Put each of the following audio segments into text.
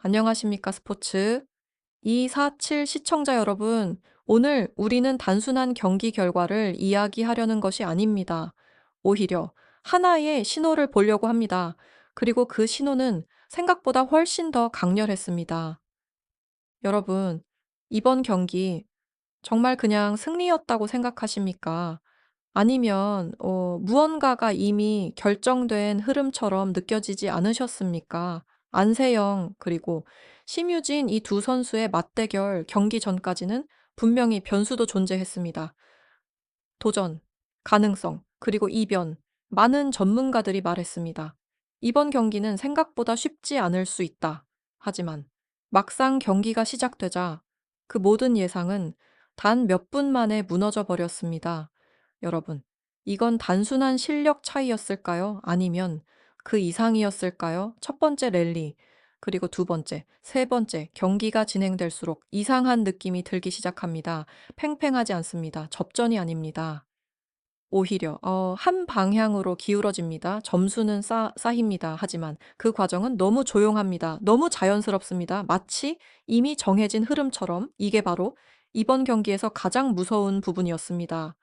안녕하십니까, 스포츠. 247 시청자 여러분, 오늘 우리는 단순한 경기 결과를 이야기하려는 것이 아닙니다. 오히려 하나의 신호를 보려고 합니다. 그리고 그 신호는 생각보다 훨씬 더 강렬했습니다. 여러분, 이번 경기 정말 그냥 승리였다고 생각하십니까? 아니면 무언가가 이미 결정된 흐름처럼 느껴지지 않으셨습니까? 안세영 그리고 심유진 이 두 선수의 맞대결 경기 전까지는 분명히 변수도 존재했습니다. 도전, 가능성, 그리고 이변, 많은 전문가들이 말했습니다. 이번 경기는 생각보다 쉽지 않을 수 있다. 하지만 막상 경기가 시작되자 그 모든 예상은 단 몇 분 만에 무너져 버렸습니다. 여러분, 이건 단순한 실력 차이였을까요? 아니면 그 이상이었을까요? 첫 번째 랠리, 그리고 두 번째, 세 번째 경기가 진행될수록 이상한 느낌이 들기 시작합니다. 팽팽하지 않습니다. 접전이 아닙니다. 오히려 한 방향으로 기울어집니다. 점수는 쌓입니다. 하지만 그 과정은 너무 조용합니다. 너무 자연스럽습니다. 마치 이미 정해진 흐름처럼. 이게 바로 이번 경기에서 가장 무서운 부분이었습니다.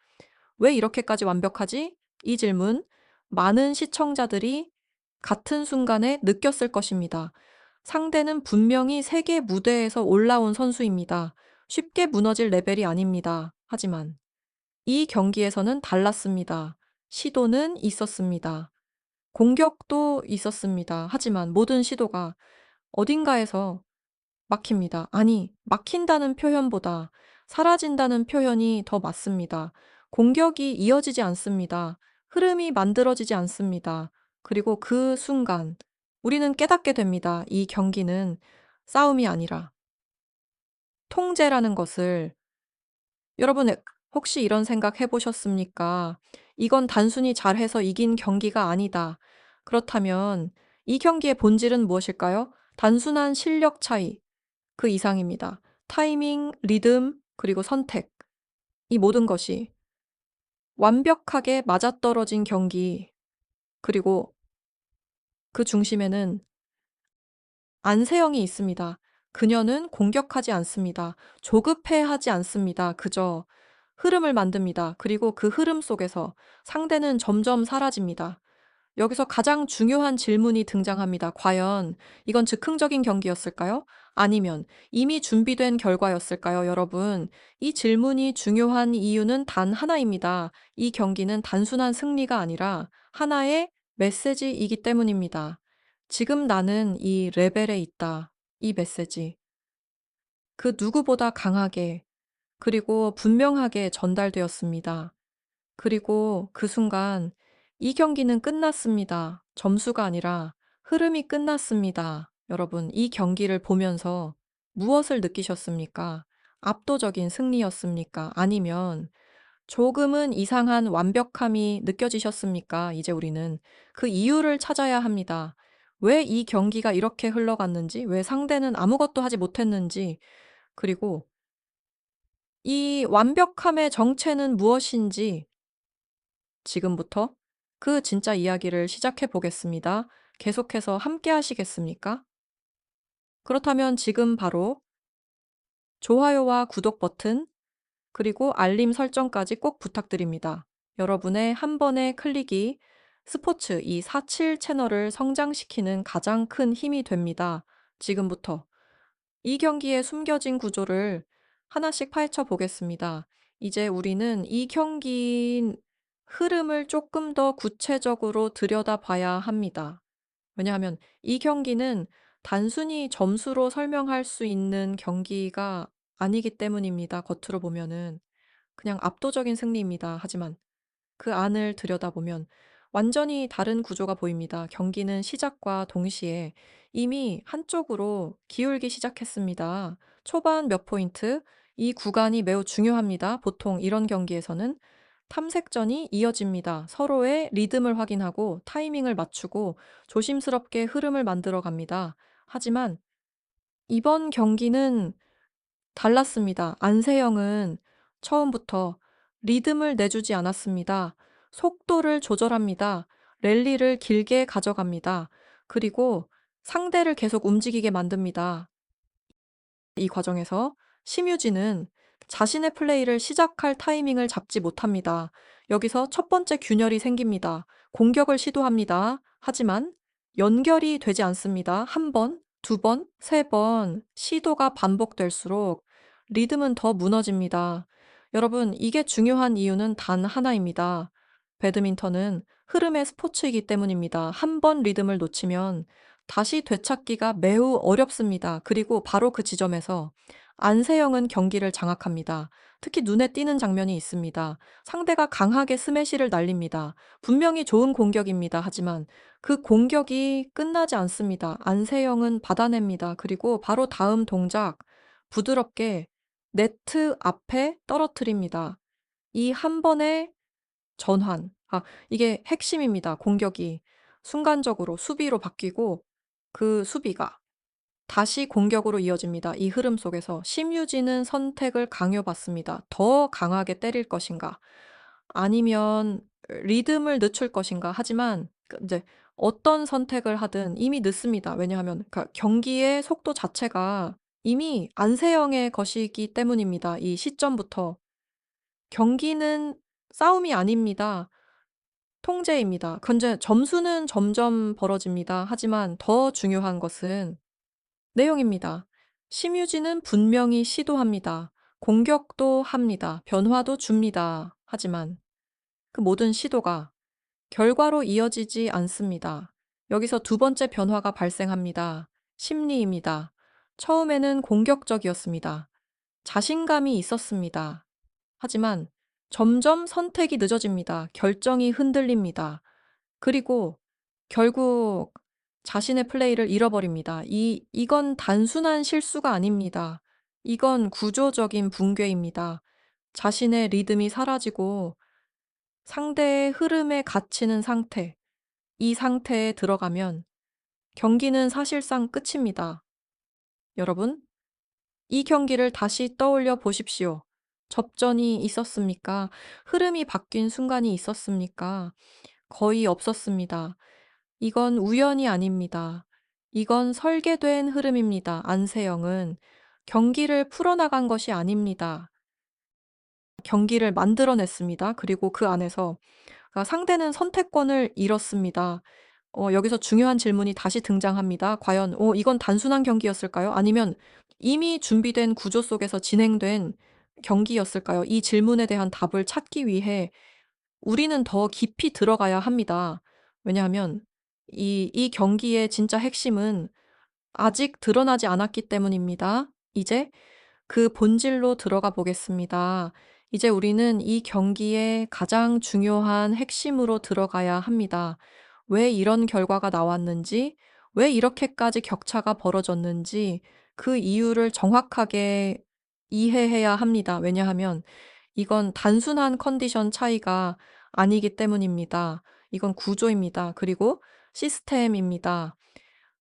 '왜 이렇게까지 완벽하지?' 이 질문 많은 시청자들이 같은 순간에 느꼈을 것입니다. 상대는 분명히 세계 무대에서 올라온 선수입니다. 쉽게 무너질 레벨이 아닙니다. 하지만 이 경기에서는 달랐습니다. 시도는 있었습니다. 공격도 있었습니다. 하지만 모든 시도가 어딘가에서 막힙니다. 아니, 막힌다는 표현보다 사라진다는 표현이 더 맞습니다. 공격이 이어지지 않습니다. 흐름이 만들어지지 않습니다. 그리고 그 순간 우리는 깨닫게 됩니다. 이 경기는 싸움이 아니라 통제라는 것을. 여러분 혹시 이런 생각 해 보셨습니까? '이건 단순히 잘해서 이긴 경기가 아니다.' 그렇다면 이 경기의 본질은 무엇일까요? 단순한 실력 차이, 그 이상입니다. 타이밍, 리듬, 그리고 선택. 이 모든 것이 완벽하게 맞아떨어진 경기. 그리고 그 중심에는 안세영이 있습니다. 그녀는 공격하지 않습니다. 조급해하지 않습니다. 그저 흐름을 만듭니다. 그리고 그 흐름 속에서 상대는 점점 사라집니다. 여기서 가장 중요한 질문이 등장합니다. 과연 이건 즉흥적인 경기였을까요? 아니면 이미 준비된 결과였을까요, 여러분? 이 질문이 중요한 이유는 단 하나입니다. 이 경기는 단순한 승리가 아니라 하나의 메시지이기 때문입니다. 지금 나는 이 레벨에 있다. 이 메시지. 그 누구보다 강하게, 그리고 분명하게 전달되었습니다. 그리고 그 순간 이 경기는 끝났습니다. 점수가 아니라 흐름이 끝났습니다. 여러분, 이 경기를 보면서 무엇을 느끼셨습니까? 압도적인 승리였습니까? 아니면 조금은 이상한 완벽함이 느껴지셨습니까? 이제 우리는 그 이유를 찾아야 합니다. 왜 이 경기가 이렇게 흘러갔는지, 왜 상대는 아무것도 하지 못했는지, 그리고 이 완벽함의 정체는 무엇인지 지금부터 그 진짜 이야기를 시작해 보겠습니다. 계속해서 함께 하시겠습니까? 그렇다면 지금 바로 좋아요와 구독 버튼, 그리고 알림 설정까지 꼭 부탁드립니다. 여러분의 한 번의 클릭이 스포츠 247 채널을 성장시키는 가장 큰 힘이 됩니다. 지금부터 이 경기에 숨겨진 구조를 하나씩 파헤쳐 보겠습니다. 이제 우리는 이 경기 흐름을 조금 더 구체적으로 들여다봐야 합니다. 왜냐하면 이 경기는 단순히 점수로 설명할 수 있는 경기가 아니기 때문입니다. 겉으로 보면은 그냥 압도적인 승리입니다. 하지만 그 안을 들여다보면 완전히 다른 구조가 보입니다. 경기는 시작과 동시에 이미 한쪽으로 기울기 시작했습니다. 초반 몇 포인트, 이 구간이 매우 중요합니다. 보통 이런 경기에서는 탐색전이 이어집니다. 서로의 리듬을 확인하고 타이밍을 맞추고 조심스럽게 흐름을 만들어 갑니다. 하지만 이번 경기는 달랐습니다. 안세영은 처음부터 리듬을 내주지 않았습니다. 속도를 조절합니다. 랠리를 길게 가져갑니다. 그리고 상대를 계속 움직이게 만듭니다. 이 과정에서 심유진은 자신의 플레이를 시작할 타이밍을 잡지 못합니다. 여기서 첫 번째 균열이 생깁니다. 공격을 시도합니다. 하지만 연결이 되지 않습니다. 한 번, 두 번, 세 번 시도가 반복될수록 리듬은 더 무너집니다. 여러분, 이게 중요한 이유는 단 하나입니다. 배드민턴은 흐름의 스포츠이기 때문입니다. 한 번 리듬을 놓치면 다시 되찾기가 매우 어렵습니다. 그리고 바로 그 지점에서 안세영은 경기를 장악합니다. 특히 눈에 띄는 장면이 있습니다. 상대가 강하게 스매시를 날립니다. 분명히 좋은 공격입니다. 하지만 그 공격이 끝나지 않습니다. 안세영은 받아냅니다. 그리고 바로 다음 동작 부드럽게 네트 앞에 떨어뜨립니다. 이 한 번의 전환. 이게 핵심입니다. 공격이 순간적으로 수비로 바뀌고 그 수비가 다시 공격으로 이어집니다. 이 흐름 속에서 심유진은 선택을 강요받습니다. 더 강하게 때릴 것인가? 아니면 리듬을 늦출 것인가? 하지만 이제 어떤 선택을 하든 이미 늦습니다. 왜냐하면 경기의 속도 자체가 이미 안세영의 것이기 때문입니다. 이 시점부터. 경기는 싸움이 아닙니다. 통제입니다. 근데 점수는 점점 벌어집니다. 하지만 더 중요한 것은 내용입니다. 심유진은 분명히 시도합니다. 공격도 합니다. 변화도 줍니다. 하지만 그 모든 시도가 결과로 이어지지 않습니다. 여기서 두 번째 변화가 발생합니다. 심리입니다. 처음에는 공격적이었습니다. 자신감이 있었습니다. 하지만 점점 선택이 늦어집니다. 결정이 흔들립니다. 그리고 결국 자신의 플레이를 잃어버립니다. 이건 단순한 실수가 아닙니다. 이건 구조적인 붕괴입니다. 자신의 리듬이 사라지고 상대의 흐름에 갇히는 상태, 이 상태에 들어가면 경기는 사실상 끝입니다. 여러분, 이 경기를 다시 떠올려 보십시오. 접전이 있었습니까? 흐름이 바뀐 순간이 있었습니까? 거의 없었습니다. 이건 우연이 아닙니다. 이건 설계된 흐름입니다. 안세영은 경기를 풀어나간 것이 아닙니다. 경기를 만들어냈습니다. 그리고 그 안에서 상대는 선택권을 잃었습니다. 여기서 중요한 질문이 다시 등장합니다. 과연 이건 단순한 경기였을까요? 아니면 이미 준비된 구조 속에서 진행된 경기였을까요? 이 질문에 대한 답을 찾기 위해 우리는 더 깊이 들어가야 합니다. 왜냐하면 이 경기의 진짜 핵심은 아직 드러나지 않았기 때문입니다. 이제 그 본질로 들어가 보겠습니다. 이제 우리는 이 경기의 가장 중요한 핵심으로 들어가야 합니다. 왜 이런 결과가 나왔는지, 왜 이렇게까지 격차가 벌어졌는지 그 이유를 정확하게 이해해야 합니다. 왜냐하면 이건 단순한 컨디션 차이가 아니기 때문입니다. 이건 구조입니다. 그리고 시스템입니다.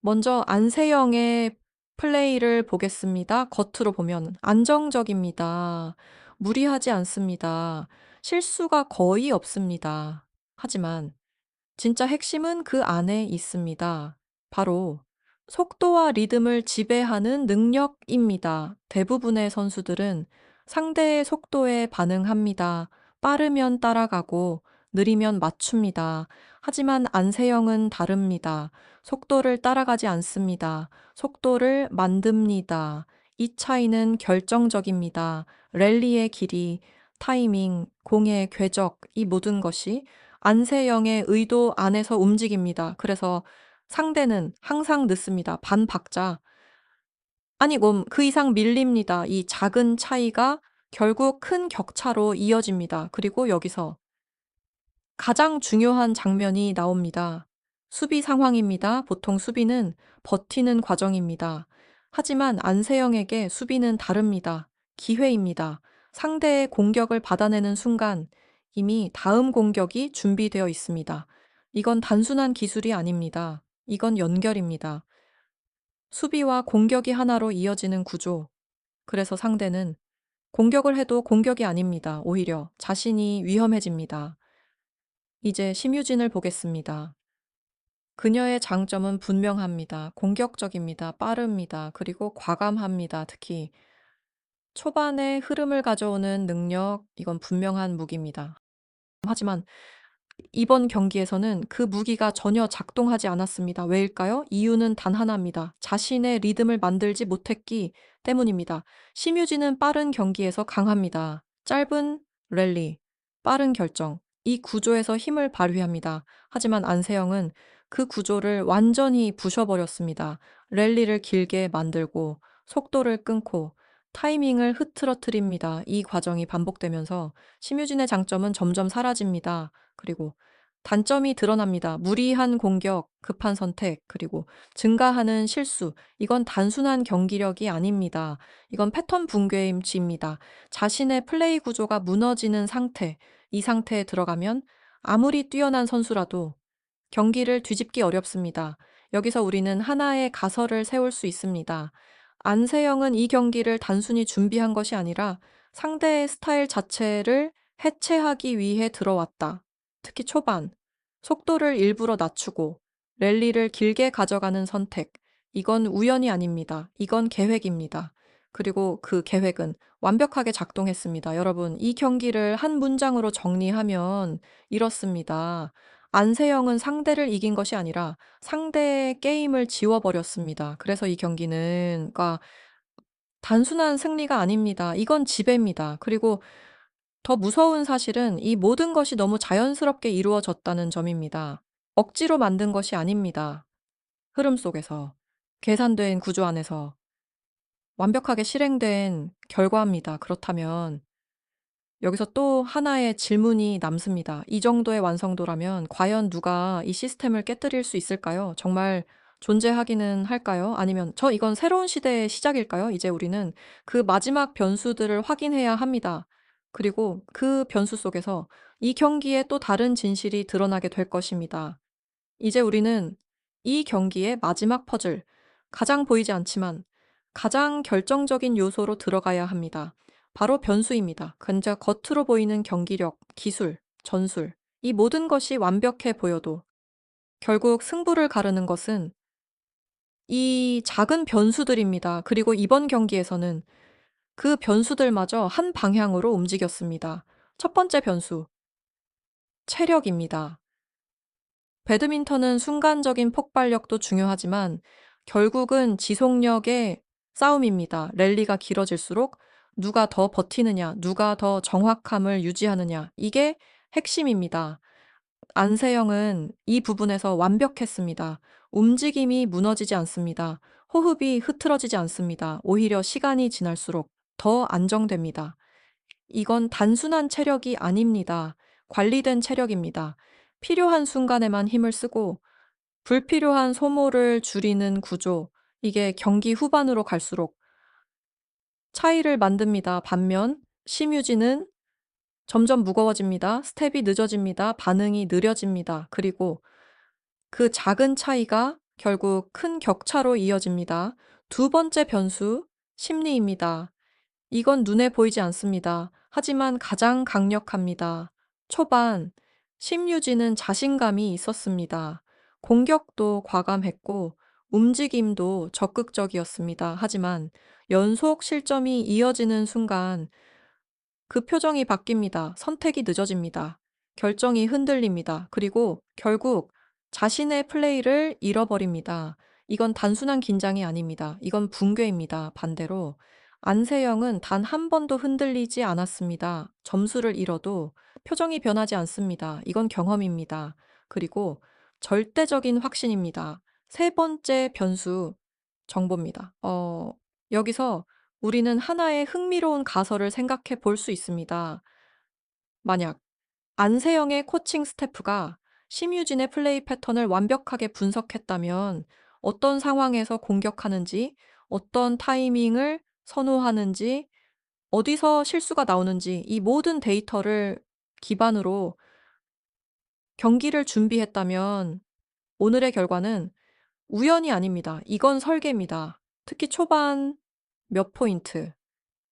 먼저 안세영의 플레이를 보겠습니다. 겉으로 보면 안정적입니다. 무리하지 않습니다. 실수가 거의 없습니다. 하지만 진짜 핵심은 그 안에 있습니다. 바로 속도와 리듬을 지배하는 능력입니다. 대부분의 선수들은 상대의 속도에 반응합니다. 빠르면 따라가고 느리면 맞춥니다. 하지만 안세영은 다릅니다. 속도를 따라가지 않습니다. 속도를 만듭니다. 이 차이는 결정적입니다. 랠리의 길이, 타이밍, 공의 궤적, 이 모든 것이 안세영의 의도 안에서 움직입니다. 그래서 상대는 항상 늦습니다. 반박자. 아니, 그 이상 밀립니다. 이 작은 차이가 결국 큰 격차로 이어집니다. 그리고 여기서 가장 중요한 장면이 나옵니다. 수비 상황입니다. 보통 수비는 버티는 과정입니다. 하지만 안세영에게 수비는 다릅니다. 기회입니다. 상대의 공격을 받아내는 순간 이미 다음 공격이 준비되어 있습니다. 이건 단순한 기술이 아닙니다. 이건 연결입니다. 수비와 공격이 하나로 이어지는 구조. 그래서 상대는 공격을 해도 공격이 아닙니다. 오히려 자신이 위험해집니다. 이제 심유진을 보겠습니다. 그녀의 장점은 분명합니다. 공격적입니다. 빠릅니다. 그리고 과감합니다. 특히 초반에 흐름을 가져오는 능력, 이건 분명한 무기입니다. 하지만 이번 경기에서는 그 무기가 전혀 작동하지 않았습니다. 왜일까요? 이유는 단 하나입니다. 자신의 리듬을 만들지 못했기 때문입니다. 심유진은 빠른 경기에서 강합니다. 짧은 랠리, 빠른 결정, 이 구조에서 힘을 발휘합니다. 하지만 안세영은 그 구조를 완전히 부셔버렸습니다. 랠리를 길게 만들고 속도를 끊고 타이밍을 흐트러뜨립니다. 이 과정이 반복되면서 심유진의 장점은 점점 사라집니다. 그리고 단점이 드러납니다. 무리한 공격, 급한 선택, 그리고 증가하는 실수. 이건 단순한 경기력이 아닙니다. 이건 패턴 붕괴임치입니다. 자신의 플레이 구조가 무너지는 상태, 이 상태에 들어가면 아무리 뛰어난 선수라도 경기를 뒤집기 어렵습니다. 여기서 우리는 하나의 가설을 세울 수 있습니다. 안세영은 이 경기를 단순히 준비한 것이 아니라 상대의 스타일 자체를 해체하기 위해 들어왔다. 특히 초반, 속도를 일부러 낮추고 랠리를 길게 가져가는 선택. 이건 우연이 아닙니다. 이건 계획입니다. 그리고 그 계획은 완벽하게 작동했습니다. 여러분, 이 경기를 한 문장으로 정리하면 이렇습니다. 안세영은 상대를 이긴 것이 아니라 상대의 게임을 지워버렸습니다. 그래서 이 경기는, 그러니까 단순한 승리가 아닙니다. 이건 지배입니다. 그리고 더 무서운 사실은 이 모든 것이 너무 자연스럽게 이루어졌다는 점입니다. 억지로 만든 것이 아닙니다. 흐름 속에서, 계산된 구조 안에서 완벽하게 실행된 결과입니다. 그렇다면 여기서 또 하나의 질문이 남습니다. 이 정도의 완성도라면 과연 누가 이 시스템을 깨뜨릴 수 있을까요? 정말 존재하기는 할까요? 아니면 이건 새로운 시대의 시작일까요? 이제 우리는 그 마지막 변수들을 확인해야 합니다. 그리고 그 변수 속에서 이 경기에 또 다른 진실이 드러나게 될 것입니다. 이제 우리는 이 경기의 마지막 퍼즐, 가장 보이지 않지만 가장 결정적인 요소로 들어가야 합니다. 바로 변수입니다. 근저 겉으로 보이는 경기력, 기술, 전술, 이 모든 것이 완벽해 보여도 결국 승부를 가르는 것은 이 작은 변수들입니다. 그리고 이번 경기에서는 그 변수들마저 한 방향으로 움직였습니다. 첫 번째 변수, 체력입니다. 배드민턴은 순간적인 폭발력도 중요하지만 결국은 지속력의 싸움입니다. 랠리가 길어질수록 누가 더 버티느냐, 누가 더 정확함을 유지하느냐, 이게 핵심입니다. 안세영은 이 부분에서 완벽했습니다. 움직임이 무너지지 않습니다. 호흡이 흐트러지지 않습니다. 오히려 시간이 지날수록 더 안정됩니다. 이건 단순한 체력이 아닙니다. 관리된 체력입니다. 필요한 순간에만 힘을 쓰고 불필요한 소모를 줄이는 구조, 이게 경기 후반으로 갈수록 차이를 만듭니다. 반면 심유진은 점점 무거워집니다. 스텝이 늦어집니다. 반응이 느려집니다. 그리고 그 작은 차이가 결국 큰 격차로 이어집니다. 두 번째 변수, 심리입니다. 이건 눈에 보이지 않습니다. 하지만 가장 강력합니다. 초반, 심유진은 자신감이 있었습니다. 공격도 과감했고, 움직임도 적극적이었습니다. 하지만 연속 실점이 이어지는 순간 그 표정이 바뀝니다. 선택이 늦어집니다. 결정이 흔들립니다. 그리고 결국 자신의 플레이를 잃어버립니다. 이건 단순한 긴장이 아닙니다. 이건 붕괴입니다. 반대로 안세영은 단 한 번도 흔들리지 않았습니다. 점수를 잃어도 표정이 변하지 않습니다. 이건 경험입니다. 그리고 절대적인 확신입니다. 세 번째 변수, 정보입니다. 여기서 우리는 하나의 흥미로운 가설을 생각해 볼 수 있습니다. 만약 안세영의 코칭 스태프가 심유진의 플레이 패턴을 완벽하게 분석했다면 어떤 상황에서 공격하는지, 어떤 타이밍을 선호하는지, 어디서 실수가 나오는지 이 모든 데이터를 기반으로 경기를 준비했다면 오늘의 결과는 우연이 아닙니다. 이건 설계입니다. 특히 초반 몇 포인트,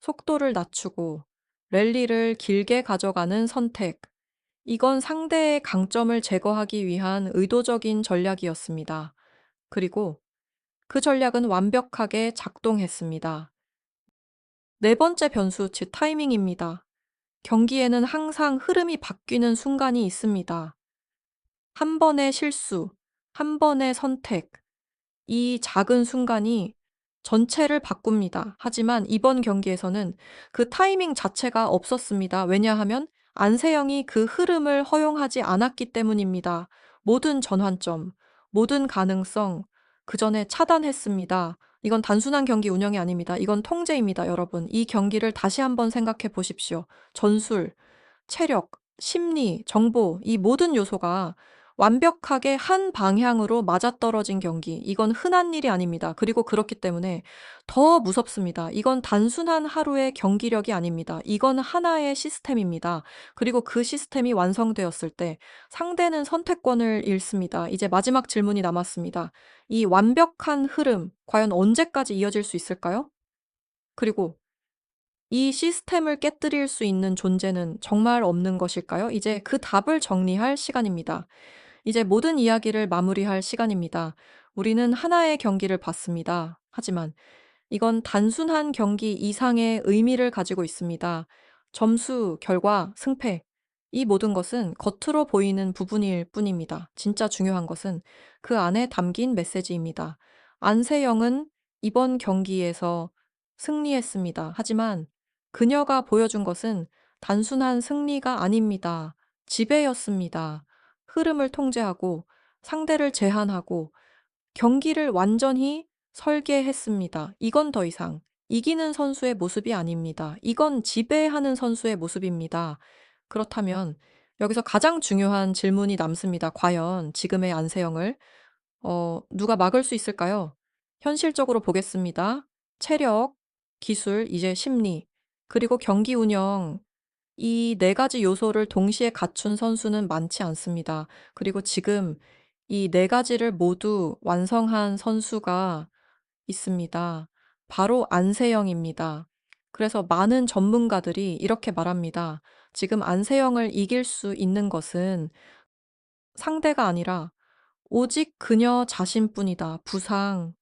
속도를 낮추고 랠리를 길게 가져가는 선택. 이건 상대의 강점을 제거하기 위한 의도적인 전략이었습니다. 그리고 그 전략은 완벽하게 작동했습니다. 네 번째 변수, 즉 타이밍입니다. 경기에는 항상 흐름이 바뀌는 순간이 있습니다. 한 번의 실수, 한 번의 선택, 이 작은 순간이 전체를 바꿉니다. 하지만 이번 경기에서는 그 타이밍 자체가 없었습니다. 왜냐하면 안세영이 그 흐름을 허용하지 않았기 때문입니다. 모든 전환점, 모든 가능성 그 전에 차단했습니다. 이건 단순한 경기 운영이 아닙니다. 이건 통제입니다, 여러분. 이 경기를 다시 한번 생각해 보십시오. 전술, 체력, 심리, 정보, 이 모든 요소가 완벽하게 한 방향으로 맞아떨어진 경기. 이건 흔한 일이 아닙니다. 그리고 그렇기 때문에 더 무섭습니다. 이건 단순한 하루의 경기력이 아닙니다. 이건 하나의 시스템입니다. 그리고 그 시스템이 완성되었을 때 상대는 선택권을 잃습니다. 이제 마지막 질문이 남았습니다. 이 완벽한 흐름, 과연 언제까지 이어질 수 있을까요? 그리고 이 시스템을 깨뜨릴 수 있는 존재는 정말 없는 것일까요? 이제 그 답을 정리할 시간입니다. 이제 모든 이야기를 마무리할 시간입니다. 우리는 하나의 경기를 봤습니다. 하지만 이건 단순한 경기 이상의 의미를 가지고 있습니다. 점수, 결과, 승패. 이 모든 것은 겉으로 보이는 부분일 뿐입니다. 진짜 중요한 것은 그 안에 담긴 메시지입니다. 안세영은 이번 경기에서 승리했습니다. 하지만 그녀가 보여준 것은 단순한 승리가 아닙니다. 지배였습니다. 흐름을 통제하고 상대를 제한하고 경기를 완전히 설계했습니다. 이건 더 이상 이기는 선수의 모습이 아닙니다. 이건 지배하는 선수의 모습입니다. 그렇다면 여기서 가장 중요한 질문이 남습니다. 과연 지금의 안세영을 누가 막을 수 있을까요? 현실적으로 보겠습니다. 체력, 기술, 이제 심리, 그리고 경기 운영, 이 네 가지 요소를 동시에 갖춘 선수는 많지 않습니다. 그리고 지금 이 네 가지를 모두 완성한 선수가 있습니다. 바로 안세영입니다. 그래서 많은 전문가들이 이렇게 말합니다. 지금 안세영을 이길 수 있는 것은 상대가 아니라 오직 그녀 자신뿐이다. 부상,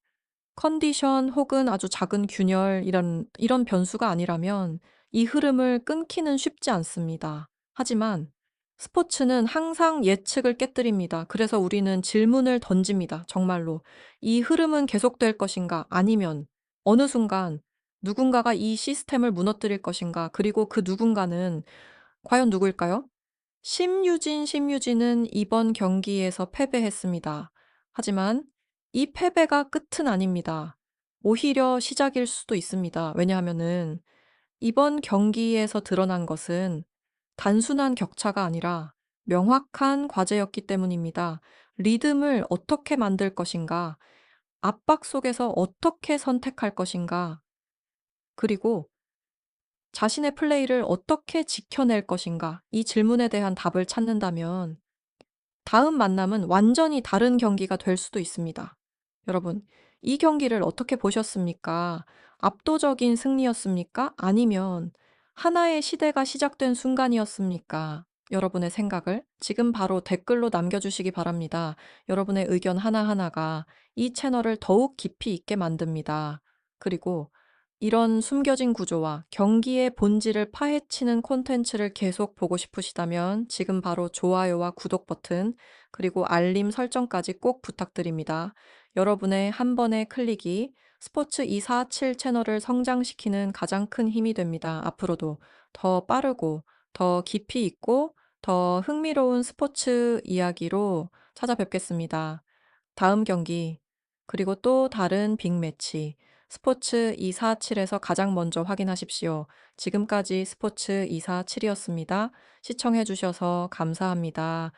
컨디션 혹은 아주 작은 균열 이런 변수가 아니라면 이 흐름을 끊기는 쉽지 않습니다. 하지만 스포츠는 항상 예측을 깨뜨립니다. 그래서 우리는 질문을 던집니다. 정말로. 이 흐름은 계속될 것인가? 아니면 어느 순간 누군가가 이 시스템을 무너뜨릴 것인가? 그리고 그 누군가는 과연 누구일까요? 심유진은 이번 경기에서 패배했습니다. 하지만 이 패배가 끝은 아닙니다. 오히려 시작일 수도 있습니다. 왜냐하면은 이번 경기에서 드러난 것은 단순한 격차가 아니라 명확한 과제였기 때문입니다. 리듬을 어떻게 만들 것인가, 압박 속에서 어떻게 선택할 것인가, 그리고 자신의 플레이를 어떻게 지켜낼 것인가, 이 질문에 대한 답을 찾는다면 다음 만남은 완전히 다른 경기가 될 수도 있습니다. 여러분, 이 경기를 어떻게 보셨습니까? 압도적인 승리였습니까? 아니면 하나의 시대가 시작된 순간이었습니까? 여러분의 생각을 지금 바로 댓글로 남겨주시기 바랍니다. 여러분의 의견 하나하나가 이 채널을 더욱 깊이 있게 만듭니다. 그리고 이런 숨겨진 구조와 경기의 본질을 파헤치는 콘텐츠를 계속 보고 싶으시다면 지금 바로 좋아요와 구독 버튼, 그리고 알림 설정까지 꼭 부탁드립니다. 여러분의 한 번의 클릭이 스포츠 247 채널을 성장시키는 가장 큰 힘이 됩니다. 앞으로도 더 빠르고 더 깊이 있고 더 흥미로운 스포츠 이야기로 찾아뵙겠습니다. 다음 경기, 그리고 또 다른 빅매치, 스포츠 247에서 가장 먼저 확인하십시오. 지금까지 스포츠 247이었습니다. 시청해주셔서 감사합니다.